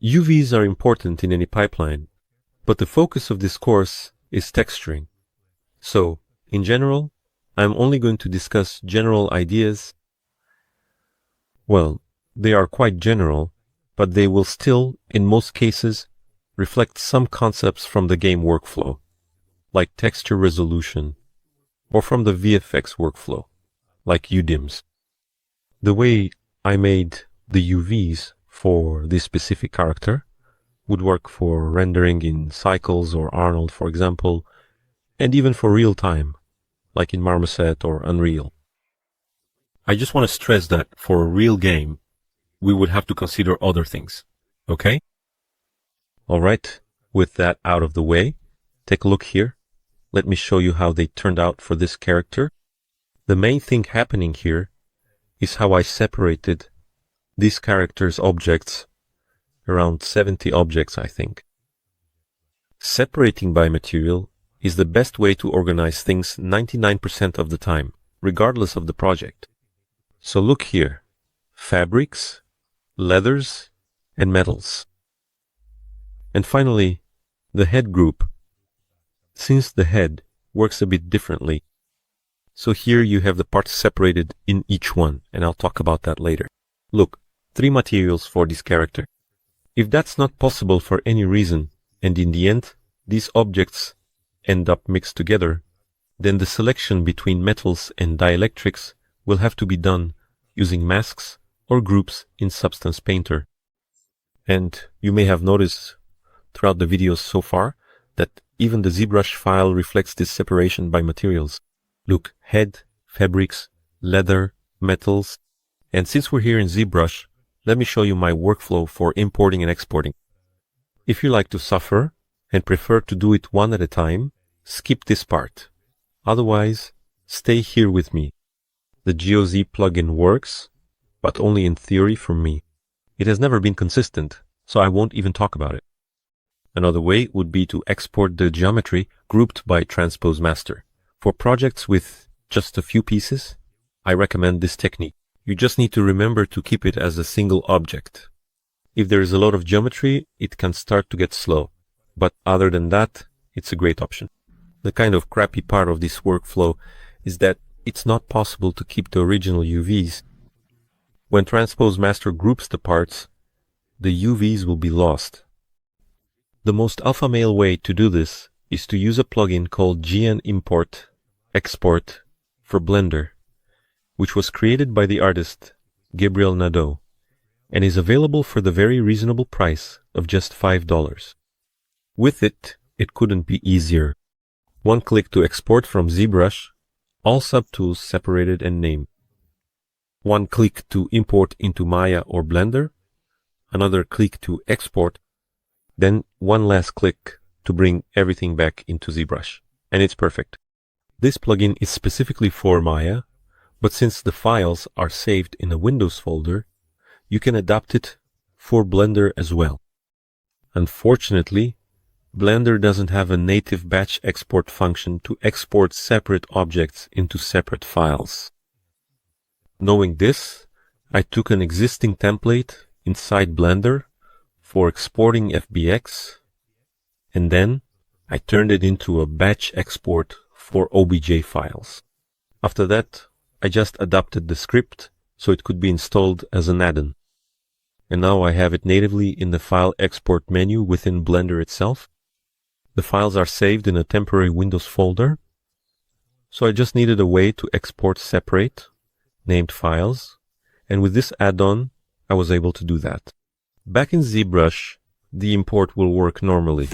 UVs are important in any pipeline, but the focus of this course is texturing. So, in general, I'm only going to discuss general ideas. Well, they are quite general, but they will still, in most cases, reflect some concepts from the game workflow, like texture resolution, or from the VFX workflow, like UDIMs. The way I made the UVs for this specific character would work for rendering in Cycles or Arnold, for example, and even for real time, like in Marmoset or Unreal. I just want to stress that for a real game, we would have to consider other things, okay? Alright, with that out of the way, take a look here. Let me show you how they turned out for this character. The main thing happening here is how I separated these characters' objects, around 70 objects, I think. Separating by material is the best way to organize things 99% of the time, regardless of the project. So look here, fabrics, leathers, and metals. And finally, the head group. Since the head works a bit differently, so here you have the parts separated in each one, and I'll talk about that later. Look, 3 materials for this character. If that's not possible for any reason, and in the end, these objects end up mixed together, then the selection between metals and dielectrics will have to be done using masks or groups in Substance Painter. And you may have noticed throughout the videos so far that even the ZBrush file reflects this separation by materials. Look, head, fabrics, leather, metals. And since we're here in ZBrush, let me show you my workflow for importing and exporting. If you like to suffer and prefer to do it one at a time, skip this part. Otherwise, stay here with me. The GeoZ plugin works, but only in theory for me. It has never been consistent, so I won't even talk about it. Another way would be to export the geometry grouped by transpose master. For projects with just a few pieces, I recommend this technique. You just need to remember to keep it as a single object. If there is a lot of geometry, it can start to get slow. But other than that, it's a great option. The kind of crappy part of this workflow is that it's not possible to keep the original UVs. When Transpose Master groups the parts, the UVs will be lost. The most alpha male way to do this is to use a plugin called GN Import Export for Blender, which was created by the artist Gabriel Nadeau, and is available for the very reasonable price of just $5. With it, it couldn't be easier. One click to export from ZBrush, all subtools separated and named. One click to import into Maya or Blender, another click to export, then one last click to bring everything back into ZBrush, and it's perfect. This plugin is specifically for Maya, but since the files are saved in a Windows folder, you can adapt it for Blender as well. Unfortunately, Blender doesn't have a native batch export function to export separate objects into separate files. Knowing this, I took an existing template inside Blender for exporting FBX, and then I turned it into a batch export for OBJ files. After that, I just adapted the script so it could be installed as an add-on. And now I have it natively in the file export menu within Blender itself. The files are saved in a temporary Windows folder. So I just needed a way to export separate, named files. And with this add-on, I was able to do that. Back in ZBrush, the import will work normally.